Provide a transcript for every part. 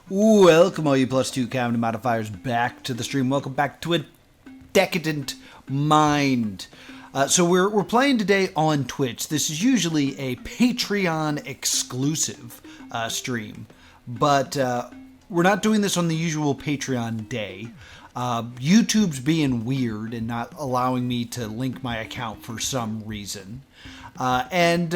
Welcome all you +2 comedy modifiers back to the stream. Welcome back to a Decadent Mind. So we're playing today on Twitch. This is usually a Patreon exclusive stream, but we're not doing this on the usual Patreon day. YouTube's being weird and not allowing me to link my account for some reason. And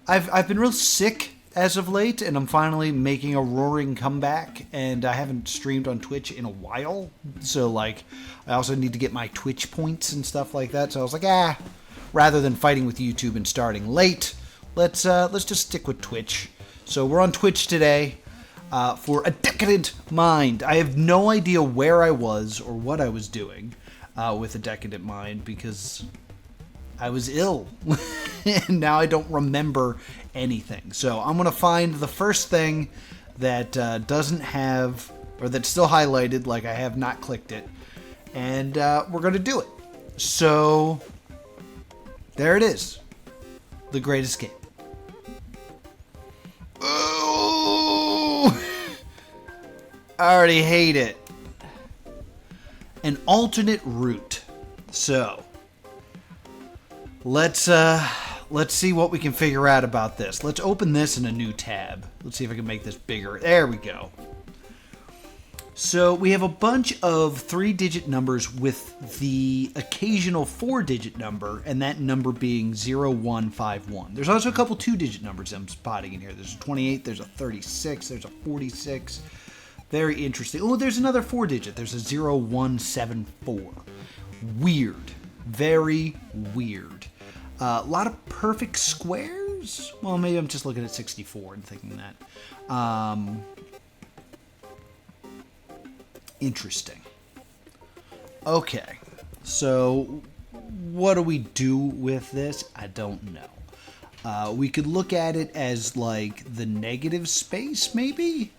I've been real sick as of late, and I'm finally making a roaring comeback, and I haven't streamed on Twitch in a while, so like I also need to get my Twitch points and stuff like that. So I was like, rather than fighting with YouTube and starting late, let's just stick with Twitch. So we're on Twitch today for a Decadent Mind. I have no idea where I was or what I was doing with a Decadent Mind because I was ill and now I don't remember anything. So I'm going to find the first thing that doesn't have, or that's still highlighted like I have not clicked it, and we're going to do it. So there it is. The Great Escape. Ooh! I already hate it. An alternate route. So let's see what we can figure out about this. Let's open this in a new tab. Let's see if I can make this bigger. There we go. So we have a bunch of 3-digit numbers with the occasional 4-digit number, and that number being 0151. There's also a couple 2-digit numbers I'm spotting in here. There's a 28, there's a 36, there's a 46. Very interesting. Oh, there's another 4-digit. There's a 0174. Weird. Very weird. A lot of perfect squares? Well, maybe I'm just looking at 64 and thinking that. Interesting. Okay. So, what do we do with this? I don't know. We could look at it as, like, the negative space, maybe?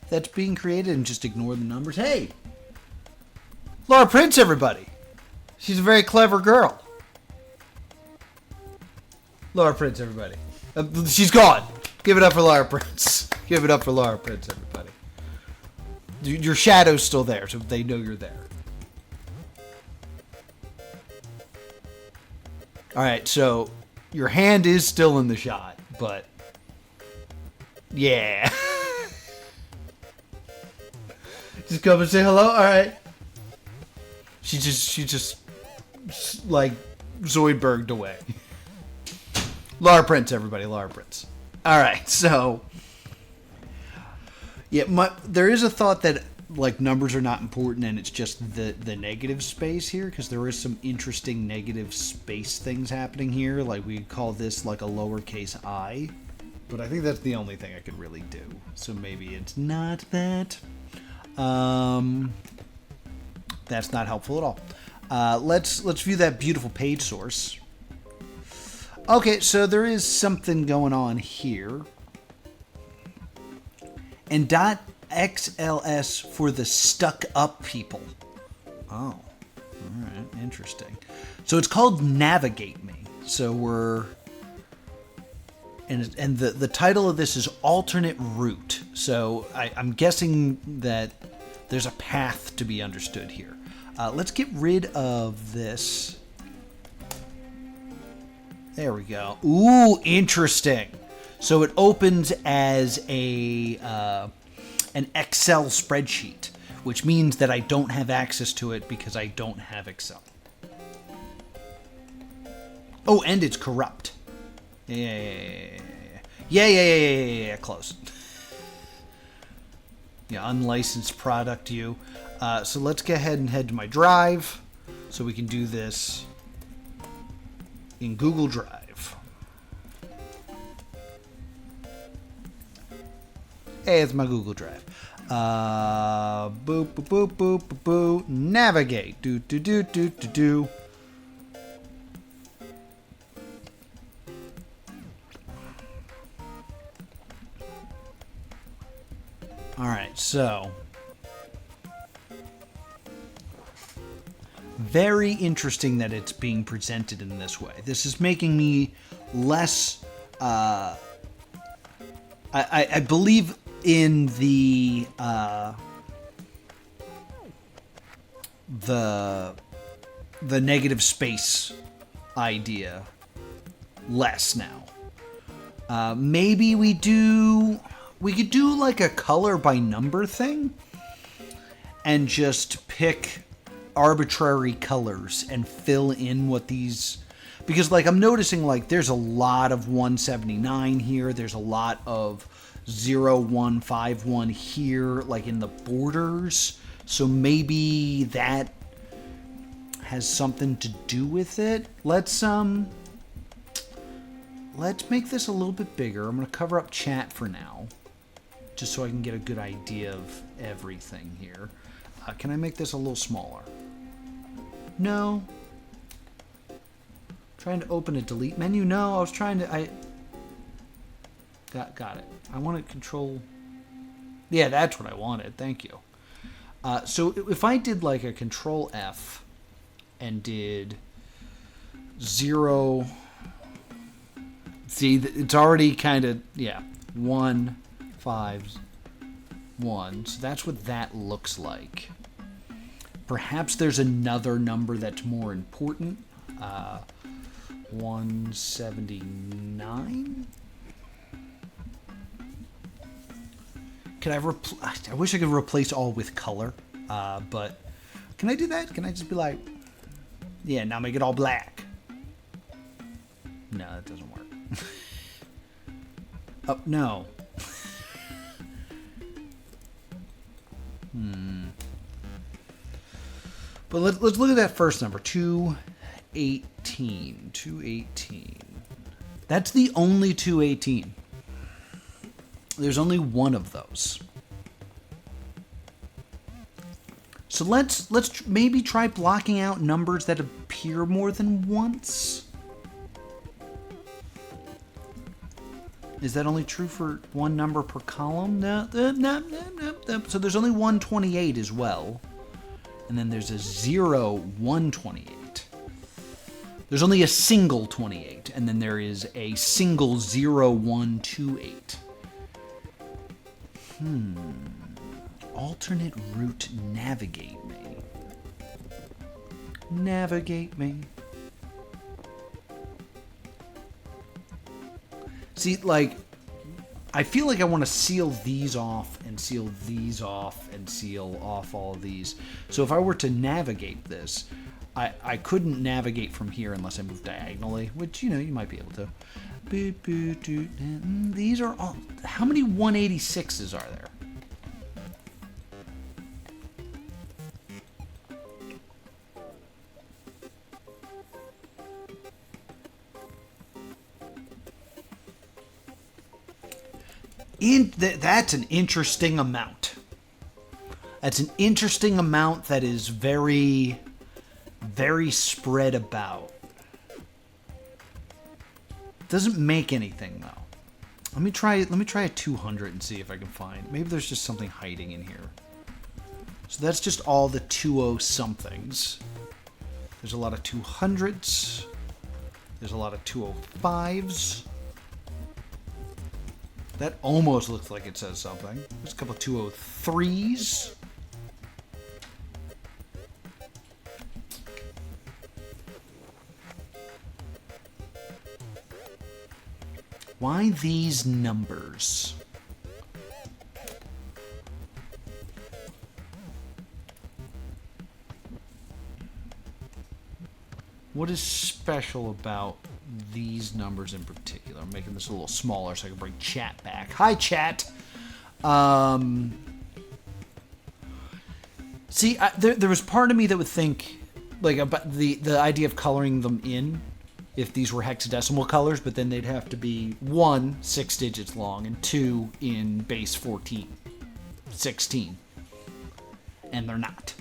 That's being created and just ignore the numbers. Hey! Laura Prince, everybody! She's a very clever girl. Laura Prince, everybody. She's gone. Give it up for Laura Prince. Give it up for Laura Prince, everybody. Your shadow's still there, so they know you're there. Alright, so your hand is still in the shot, but yeah. Just come and say hello? Alright. She just like Zoidberged away. Laura Prince, everybody. Laura Prince. Alright, so yeah, there is a thought that like numbers are not important and it's just the negative space here, because there is some interesting negative space things happening here. Like we call this like a lowercase I, but I think that's the only thing I could really do. So maybe it's not that. That's not helpful at all. Let's view that beautiful page source. Okay, so there is something going on here. And .xls for the stuck up people. Oh, alright, interesting. So it's called Navigate Me. So we're... And the title of this is Alternate Route. So I'm guessing that there's a path to be understood here. Let's get rid of this. There we go. Ooh, interesting. So it opens as an Excel spreadsheet, which means that I don't have access to it because I don't have Excel. Oh, and it's corrupt. Yeah, close. Yeah, unlicensed product you. So let's go ahead and head to my drive so we can do this in Google Drive. Hey, it's my Google Drive. Boop, boop, boop, boop, boop, boop. Navigate. Do, do, do, do, do, do. Alright, so very interesting that it's being presented in this way. This is making me less I believe in the negative space idea less now. Maybe we could do like a color by number thing and just pick arbitrary colors and fill in what these, because like I'm noticing like there's a lot of 179 here, there's a lot of 0151 here, like in the borders, so maybe that has something to do with it. Let's make this a little bit bigger. I'm going to cover up chat for now, just so I can get a good idea of everything here. Can I make this a little smaller? No. Trying to open a delete menu? No, I was trying to... Got it. I want to control... Yeah, that's what I wanted. Thank you. So if I did like a control F and did 0... See, it's already kind of, yeah, 1, 5, 1. So that's what that looks like. Perhaps there's another number that's more important. 179? Could I wish I could replace all with color, but can I do that? Can I just be like, yeah, now make it all black? No, that doesn't work. Oh, no. But let's look at that first number, 218. 218. That's the only 218. There's only one of those. So let's maybe try blocking out numbers that appear more than once. Is that only true for one number per column? No. So there's only 128 as well. And then there's a 128. There's only a single 28. And then there is a single 128. Alternate route navigate me. Navigate me. See, like, I feel like I want to seal these off and seal these off and seal off all of these. So if I were to navigate this, I couldn't navigate from here unless I moved diagonally, which, you know, you might be able to. These are all... How many 186s are there? That's an interesting amount. That's an interesting amount that is very, very spread about. Doesn't make anything though. Let me try a 200 and see if I can find. Maybe there's just something hiding in here. So that's just all the 20 somethings. There's a lot of 200s. There's a lot of 205s. That almost looks like it says something. There's a couple of 203s. Why these numbers? What is special about these numbers in particular? I'm making this a little smaller so I can bring chat back. Hi, chat. See, there was part of me that would think, like, about the idea of coloring them in if these were hexadecimal colors, but then they'd have to be 1, 6 digits long, and 2 in base 14, 16. And they're not.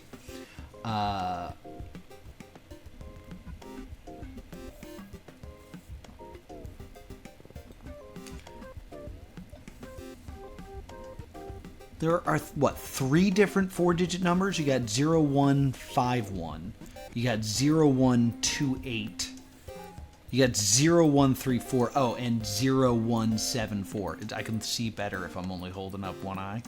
There are, what, 3 different 4-digit numbers? You got 0151. You got 0128. You got 0134. Oh, and 0174. I can see better if I'm only holding up one eye.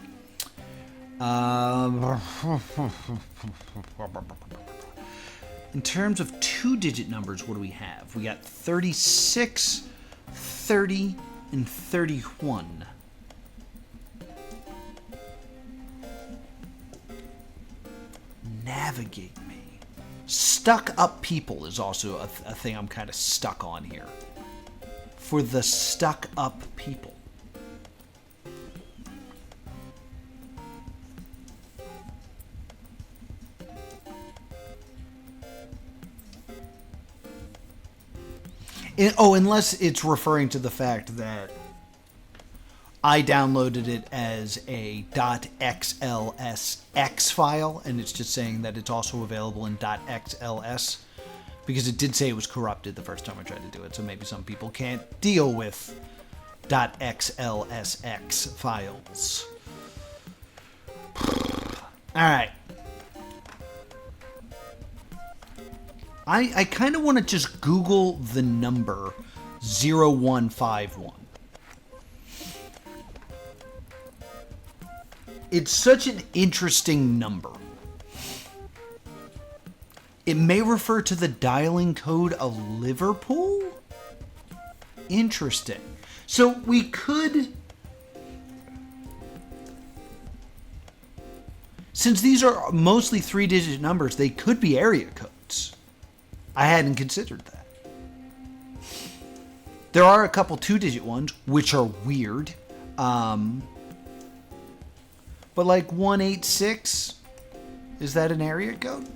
In terms of two-digit numbers, what do we have? We got 36, 30, and 31. Navigate me. Stuck up people is also a thing I'm kind of stuck on here. For the stuck up people. Unless it's referring to the fact that I downloaded it as a .xlsx file, and it's just saying that it's also available in .xls, because it did say it was corrupted the first time I tried to do it, so maybe some people can't deal with .xlsx files. Alright. I kind of want to just Google the number 0151. It's such an interesting number. It may refer to the dialing code of Liverpool? Interesting. So we could... Since these are mostly three-digit numbers, they could be area codes. I hadn't considered that. There are a couple two-digit ones, which are weird. But like 186, is that an area code?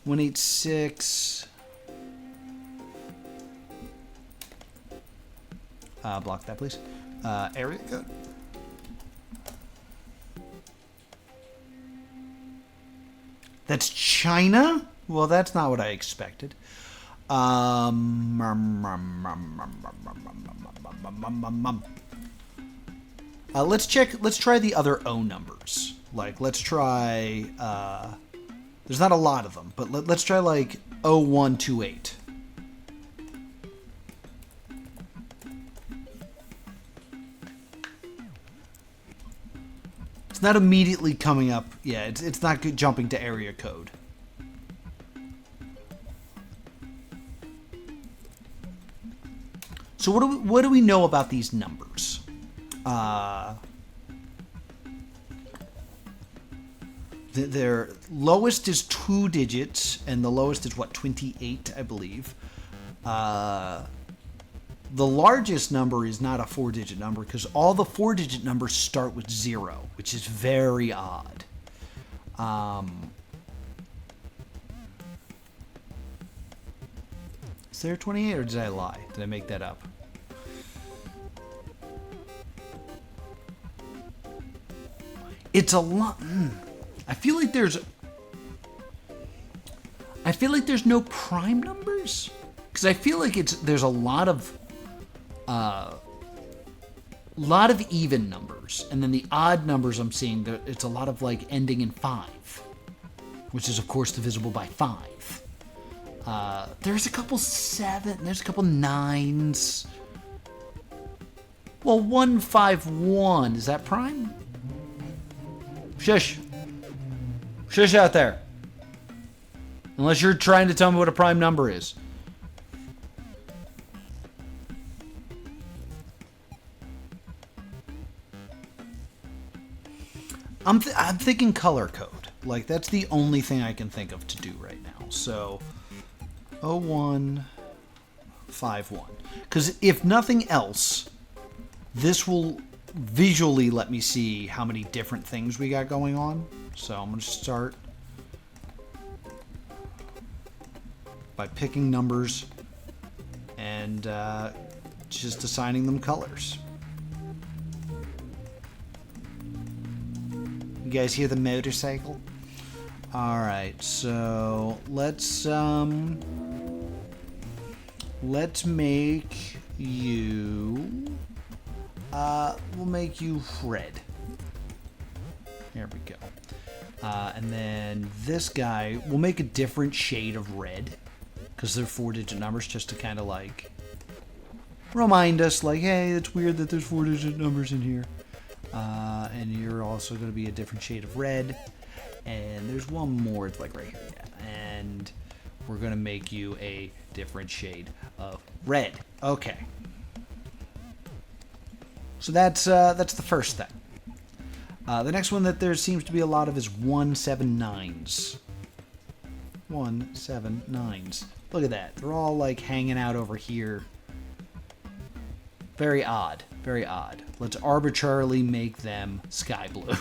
(186) block that, please. Area code. That's China? Well, that's not what I expected. Let's try the other O numbers. Like, let's try, there's not a lot of them, but let's try like 0128. It's not immediately coming up. Yeah, it's not jumping to area code. So what do we know about these numbers? Their lowest is 2 digits, and the lowest is, what, 28, I believe. The largest number is not a 4-digit number, because all the 4-digit numbers start with 0, which is very odd. Is there 28, or did I lie? Did I make that up? It's a lot. I feel like there's no prime numbers, because I feel like there's a lot of even numbers, and then the odd numbers I'm seeing, it's a lot of like ending in 5, which is of course divisible by 5. There's a couple 7, there's a couple 9s. Well, 151, is that prime? Shush. Shush out there. Unless you're trying to tell me what a prime number is. I'm thinking color code. Like, that's the only thing I can think of to do right now. So, 0151. Because if nothing else, this will visually let me see how many different things we got going on. So I'm going to start by picking numbers and just assigning them colors. You guys hear the motorcycle? Alright, so let's make you we'll make you red. There we go. And then this guy, we'll make a different shade of red because they're 4-digit numbers, just to kind of like remind us, like, hey, it's weird that there's 4-digit numbers in here. And you're also going to be a different shade of red. And there's one more, it's like right here. Yeah. And we're going to make you a different shade of red. Okay. So that's the first thing. The next one that there seems to be a lot of is 179s. 179s. Look at that. They're all like hanging out over here. Very odd. Very odd. Let's arbitrarily make them sky blue.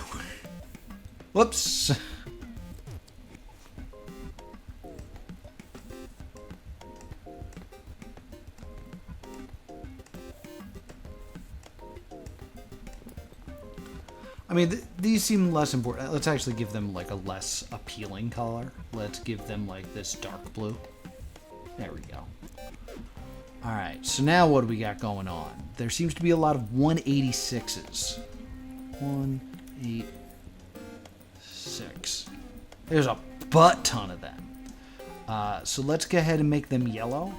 Whoops. I mean, these seem less important. Let's actually give them like a less appealing color. Let's give them like this dark blue. There we go. All right, so now what do we got going on? There seems to be a lot of 186s. 186. There's a butt ton of them. So let's go ahead and make them yellow,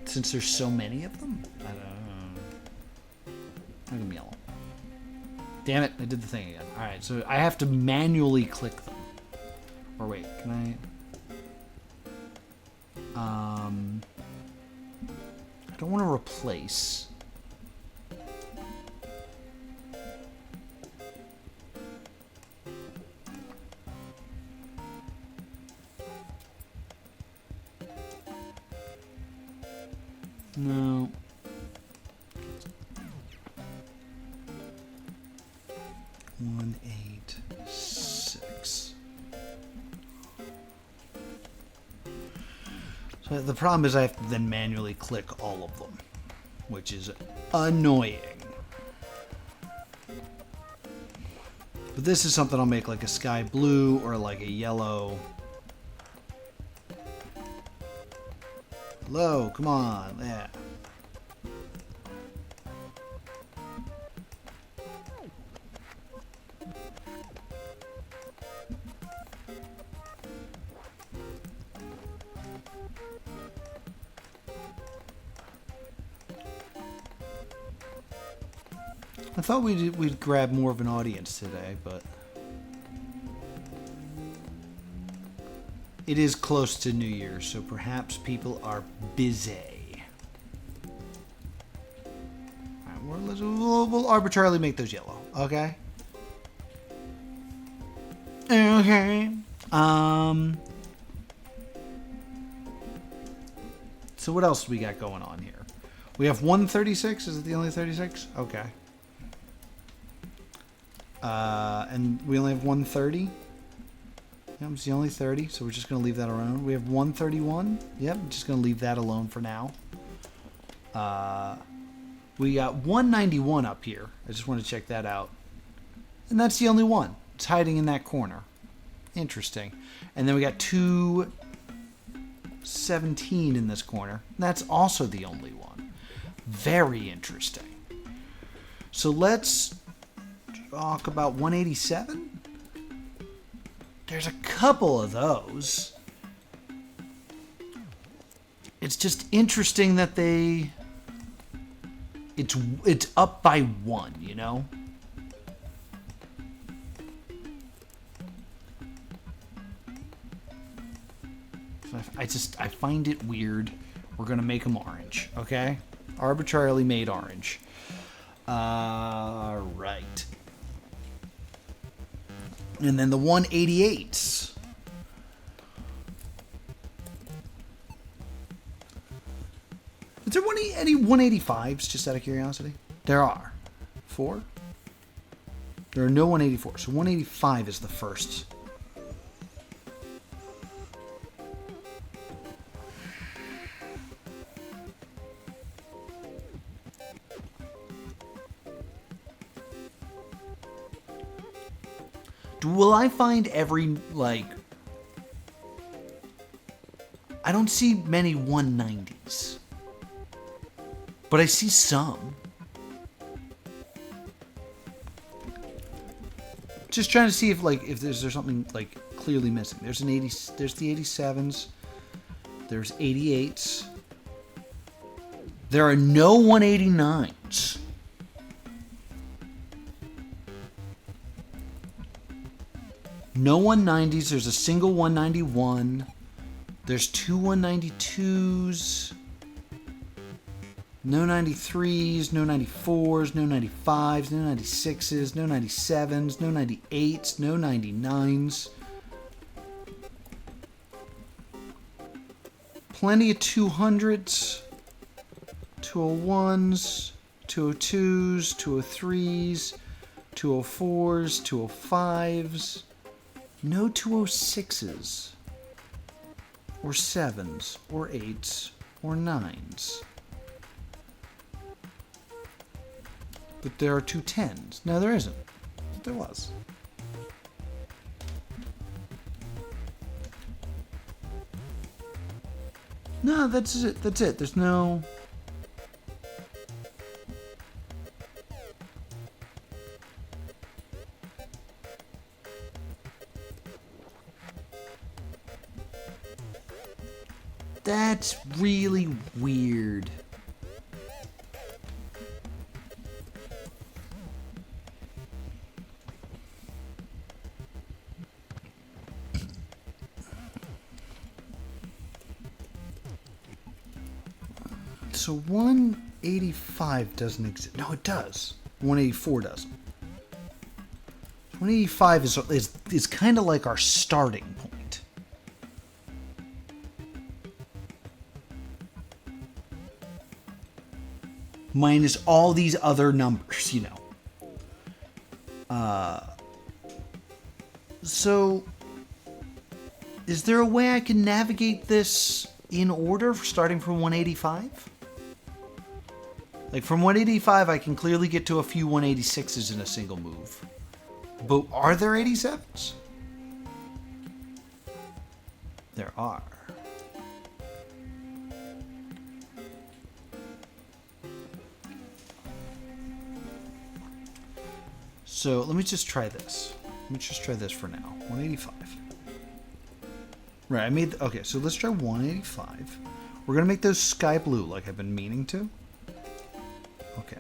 since there's so many of them. I don't know. Make them yellow. Damn it, I did the thing again. All right, so I have to manually click them. Or wait, can I? I don't want to replace. No. One, 8, 6. So the problem is I have to then manually click all of them, which is annoying. But this is something I'll make like a sky blue or like a yellow. Hello, come on, yeah. I thought we'd grab more of an audience today, but it is close to New Year's, so perhaps people are busy. All right, we'll arbitrarily make those yellow, okay? Okay. So what else do we got going on here? We have 136. Is it the only 36? Okay. And we only have 130. Yep, it's the only 30, so we're just going to leave that alone. We have 131. Yep, just going to leave that alone for now. We got 191 up here. I just want to check that out. And that's the only one. It's hiding in that corner. Interesting. And then we got 217 in this corner. That's also the only one. Very interesting. So let's talk about 187. There's a couple of those. It's just interesting that it's up by one, you know? I find it weird. We're gonna make them orange, okay? Arbitrarily made orange. Right. And then the 188s. Is there any 185s, just out of curiosity? There are. 4? There are no 184, so 185 is the first. Will I find every, like... I don't see many 190s. But I see some. just trying to see if like if there's something like clearly missing. There's an 80. There's the 87s. There's 88s. There are no 189s. No 190s. There's a single 191. There's two 192s. No 93s, no 94s, no 95s, no 96s, no 97s, no 98s, no 99s. Plenty of 200s, 201s, 202s, 203s, 204s, 205s. No 206s, or 7s, or 8s, or 9s. But there are two 10s. No, there isn't. But there was. No, that's it. That's it. There's no... That's really weird. So 185 doesn't exist. No, it does. 184 doesn't. 185 is kind of like our starting point. Minus all these other numbers, you know. So, is there a way I can navigate this in order, starting from 185? Like, from 185, I can clearly get to a few 186s in a single move. But are there 87s? There are. So, let me just try this. Let me just try this for now. 185. Right, I made... Okay, so let's try 185. We're going to make those sky blue like I've been meaning to. Okay.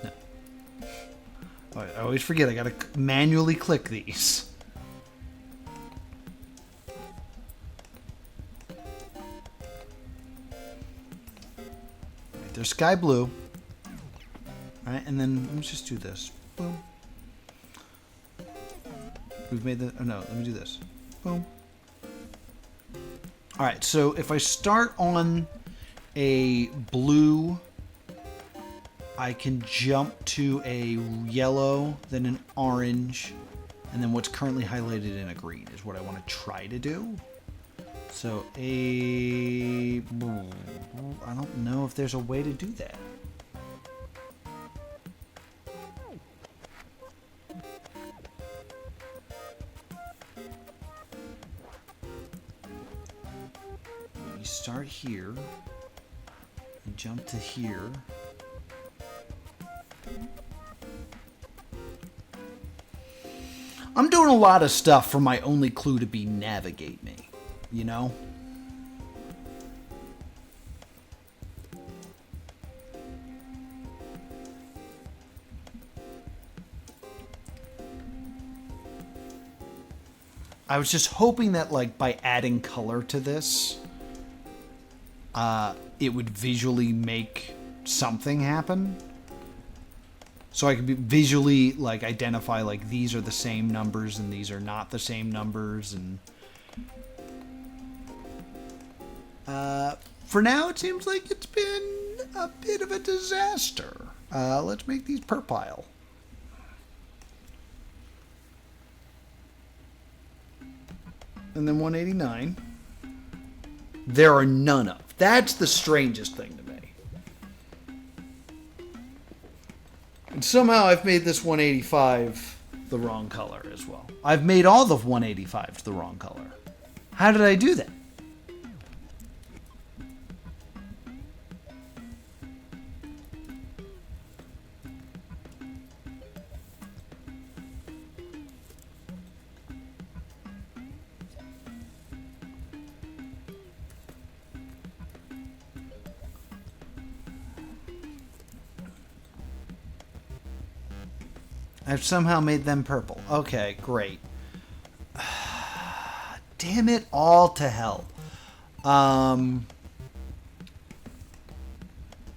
No. I always forget. I gotta manually click these. Right, they're sky blue. All right, and then let me just do this. Boom. We've made the... Oh, no. Let me do this. Boom. Alright, so if I start on a blue, I can jump to a yellow, then an orange, and then what's currently highlighted in a green is what I want to try to do. So, I don't know if there's a way to do that. Start here and jump to here. I'm doing a lot of stuff for my only clue to be navigate me, you know? I was just hoping that, like, by adding color to this, it would visually make something happen. So I could visually, like, identify, like, these are the same numbers and these are not the same numbers. And for now, it seems like it's been a bit of a disaster. Let's make these purple. And then 189. There are none of. That's the strangest thing to me. And somehow I've made this 185 the wrong color as well. I've made all the 185s the wrong color. How did I do that? I've somehow made them purple. Okay, great. Damn it all to hell.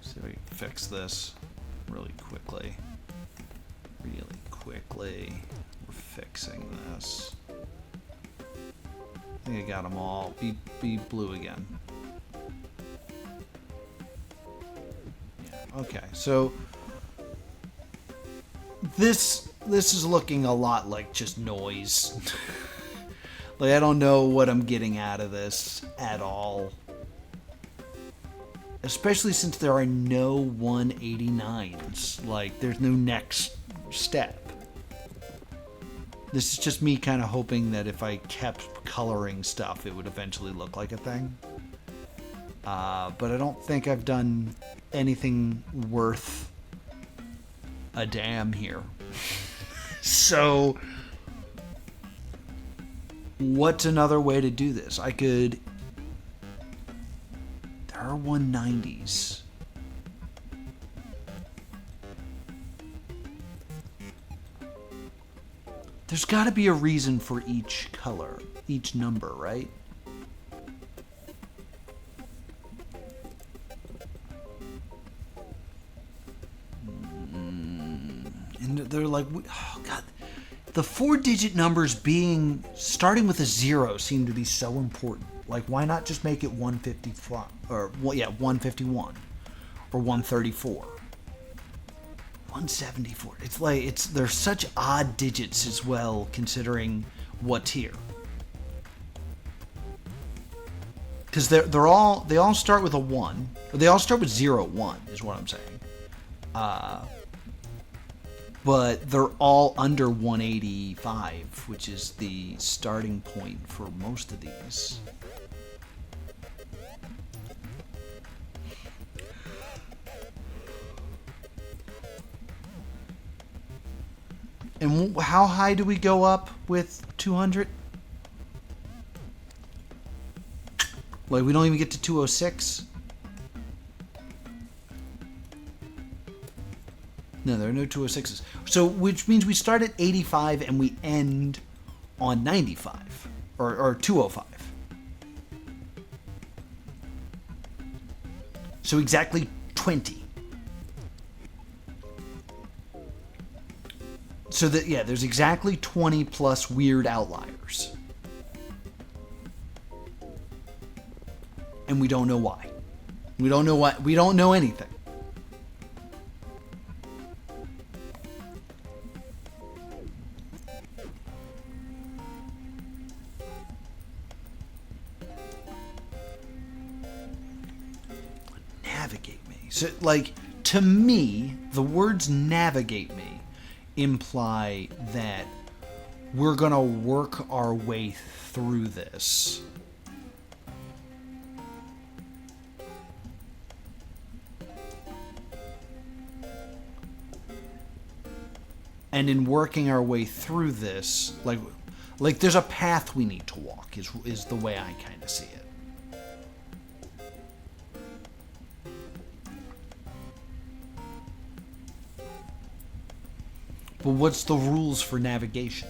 See if we can fix this really quickly. Really quickly. We're fixing this. I think I got them all. Be blue again. Yeah, okay, so this is looking a lot like just noise. Like, I don't know what I'm getting out of this at all. Especially since there are no 189s. Like, there's no next step. This is just me kind of hoping that if I kept coloring stuff, it would eventually look like a thing. But I don't think I've done anything worth a damn here. So, what's another way to do this? I could... There are 190s. There's got to be a reason for each color, each number, right? And they're like, oh God, the 4-digit numbers starting with a 0 seem to be so important. Like, why not just make it 155 or 151 or 134, 174? It's like they're such odd digits as well, considering what's here. Because they all start with a 1, or they all start with 0, 1 is what I'm saying. But they're all under 185, which is the starting point for most of these. And how high do we go up with 200? Like, we don't even get to 206? No, there are no 206s. So, which means we start at 85 and we end on 95. Or 205. So exactly 20. So that, yeah, there's exactly 20 plus weird outliers. And we don't know why. We don't know why. We don't know anything. Navigate me. So, like, to me, the words navigate me imply that we're going to work our way through this. And in working our way through this, like there's a path we need to walk is the way I kind of see it. But what's the rules for navigation?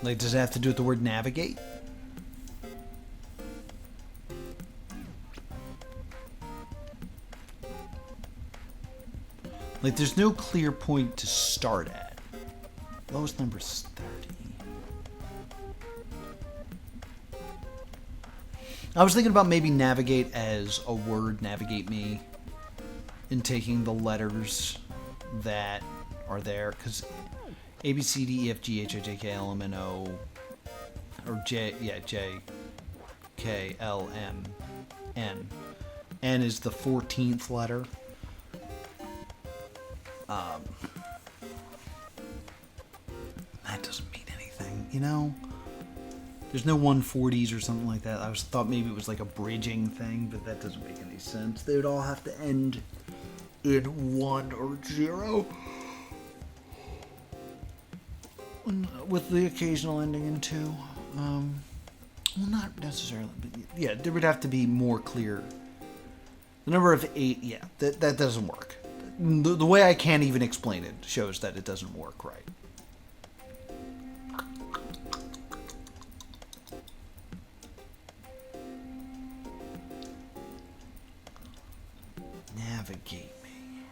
Like, does it have to do with the word navigate? Like, there's no clear point to start at. Lowest number is 30. I was thinking about maybe navigate as a word, navigate me, and taking the letters that are there, because A, B, C, D, E, F, G, H, I, J, K, L, M, N, O, or J, K, L, M, N. N is the 14th letter. That doesn't mean anything, you know? There's no 140s or something like that. I thought maybe it was like a bridging thing, but that doesn't make any sense. They would all have to end in 1 or 0. With the occasional ending in 2. Well, not necessarily, but yeah, there would have to be more clear. The number of 8, yeah, that doesn't work. The way I can't even explain it shows that it doesn't work right. Navigate me.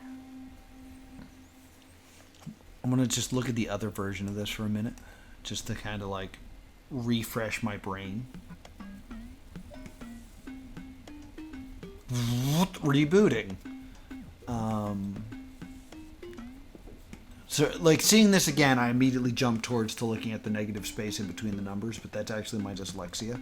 I'm going to just look at the other version of this for a minute, just to kind of like refresh my brain. Rebooting. So, like, seeing this again, I immediately jumped towards to looking at the negative space in between the numbers, but that's actually my dyslexia.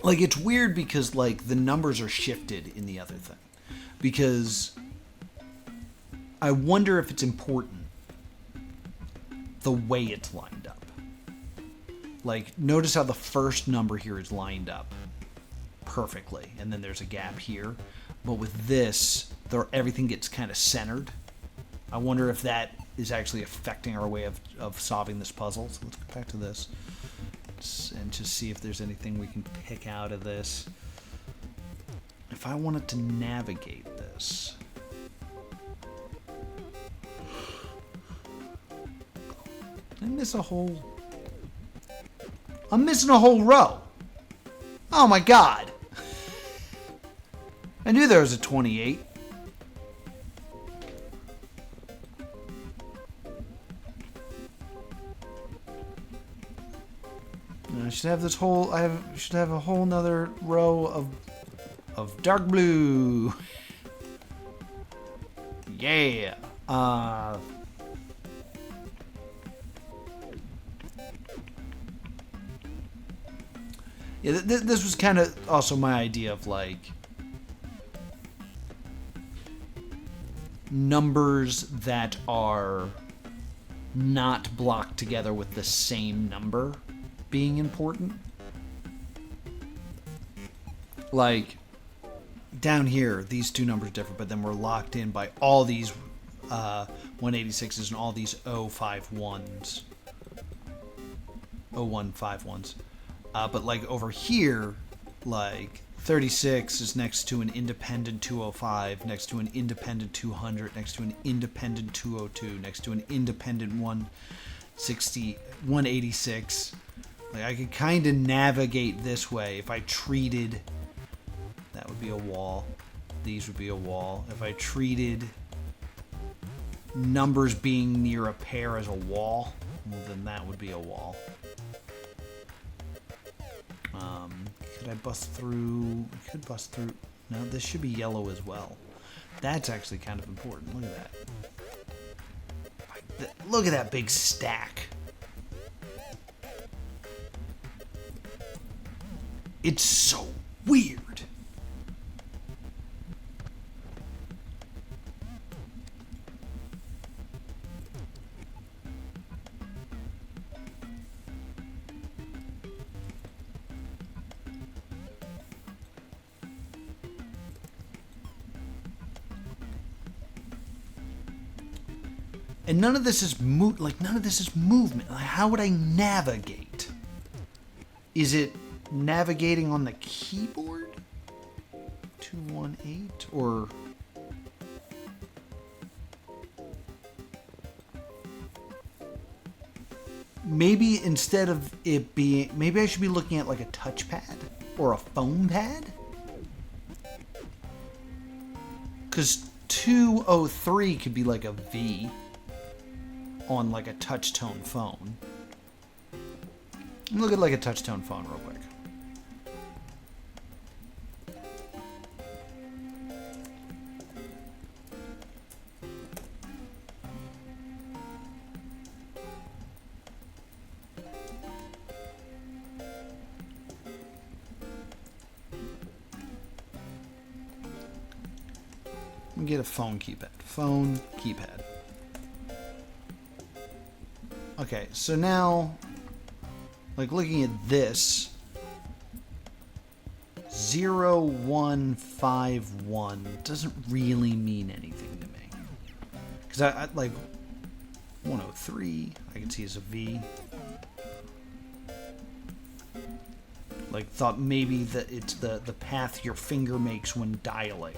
Like, it's weird because, like, the numbers are shifted in the other thing. Because I wonder if it's important the way it's lined up. Like, notice how the first number here is lined up perfectly, and then there's a gap here. But with this, everything gets kind of centered. I wonder if that is actually affecting our way of solving this puzzle. So let's go back to this and just see if there's anything we can pick out of this. If I wanted to navigate this... I'm missing a whole row. Oh my god. I knew there was a 28. I should have should have a whole nother row of dark blue. Yeah. Yeah, this was kind of also my idea of, like, numbers that are not blocked together with the same number being important. Like, down here, these two numbers differ, but then we're locked in by all these 186s and all these 051s. 0151s. But, like, over here, like, 36 is next to an independent 205, next to an independent 200, next to an independent 202, next to an independent 186. Like, I could kind of navigate this way. If I treated... That would be a wall. These would be a wall. If I treated numbers being near a pair as a wall, well, then that would be a wall. Could I bust through? I could bust through. No, this should be yellow as well. That's actually kind of important. Look at that. Look at that big stack. It's so weird. And none of this is none of this is movement. Like, how would I navigate? Is it navigating on the keyboard? 218 or maybe instead of it being, maybe I should be looking at like a touchpad or a phone pad? Because 203 could be like a V on like a touch-tone phone. Look at like a touch-tone phone real quick. Let me get a phone keypad. Phone keypad. Okay, so now, like looking at this, 0151 doesn't really mean anything to me. Because I like 103, I can see as a V. Like, thought maybe that it's the path your finger makes when dialing.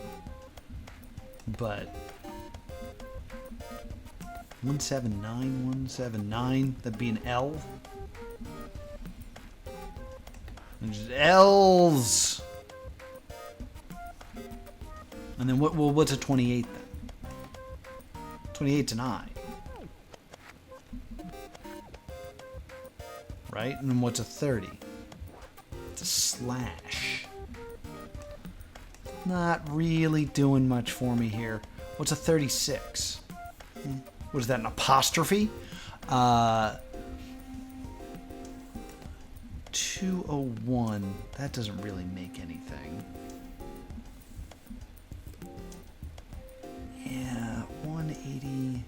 But 179, that'd be an L. There's L's. And then what's a 28 then? 28's an I. Right? And then what's a 30? It's a slash. Not really doing much for me here. What's a 36? What is that, an apostrophe? 201. That doesn't really make anything. Yeah, 180.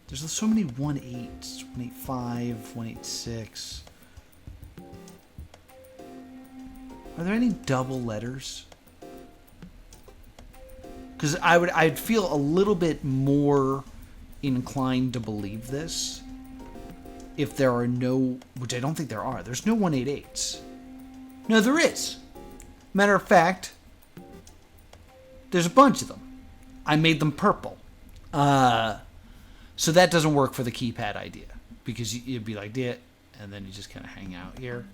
There's so many 1.8s. 185, 186. Are there any double letters? Because I'd feel a little bit more inclined to believe this if there are no, which I don't think there are. There's no 188s. No, there is. Matter of fact, there's a bunch of them. I made them purple. So that doesn't work for the keypad idea, because you'd be like that, and then you just kind of hang out here.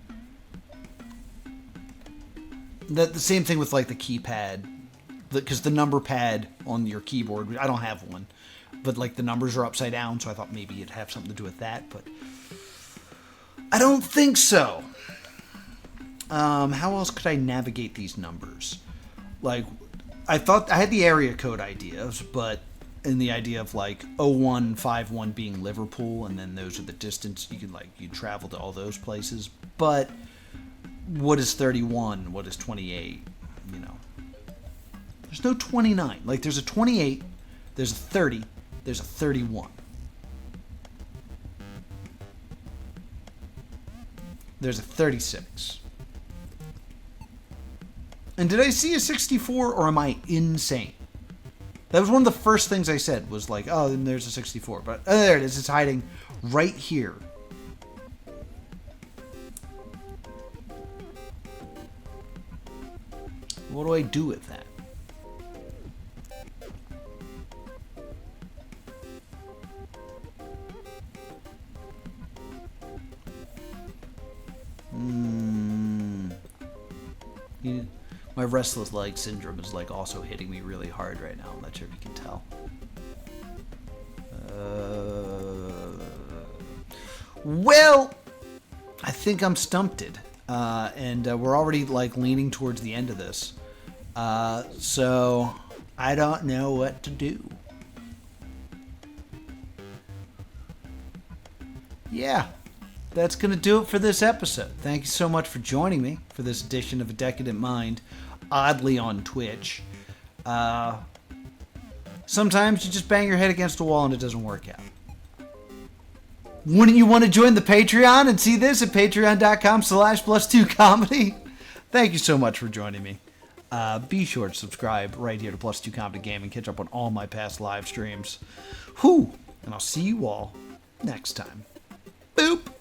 The same thing with like the keypad, because the number pad on your keyboard, I don't have one, but like the numbers are upside down, so I thought maybe it'd have something to do with that, but I don't think so. How else could I navigate these numbers? Like, I thought I had the area code ideas, but in the idea of like 0151 being Liverpool, and then those are the distance you travel to all those places. But what is 31? What is 28? You know, there's no 29. Like, there's a 28, there's a 30, there's a 31. There's a 36. And did I see a 64, or am I insane? That was one of the first things I said, was like, oh, then there's a 64. But there it is. It's hiding right here. What do I do with that? My restless leg syndrome is like also hitting me really hard right now. I'm not sure if you can tell. Well, I think I'm stumped. And we're already like leaning towards the end of this. So I don't know what to do. Yeah. That's going to do it for this episode. Thank you so much for joining me for this edition of A Decadent Mind, oddly on Twitch. Sometimes you just bang your head against a wall and it doesn't work out. Wouldn't you want to join the Patreon and see this at patreon.com/plus2comedy? Thank you so much for joining me. Be sure to subscribe right here to Plus 2 Comedy Gaming. Catch up on all my past live streams. And I'll see you all next time. Boop!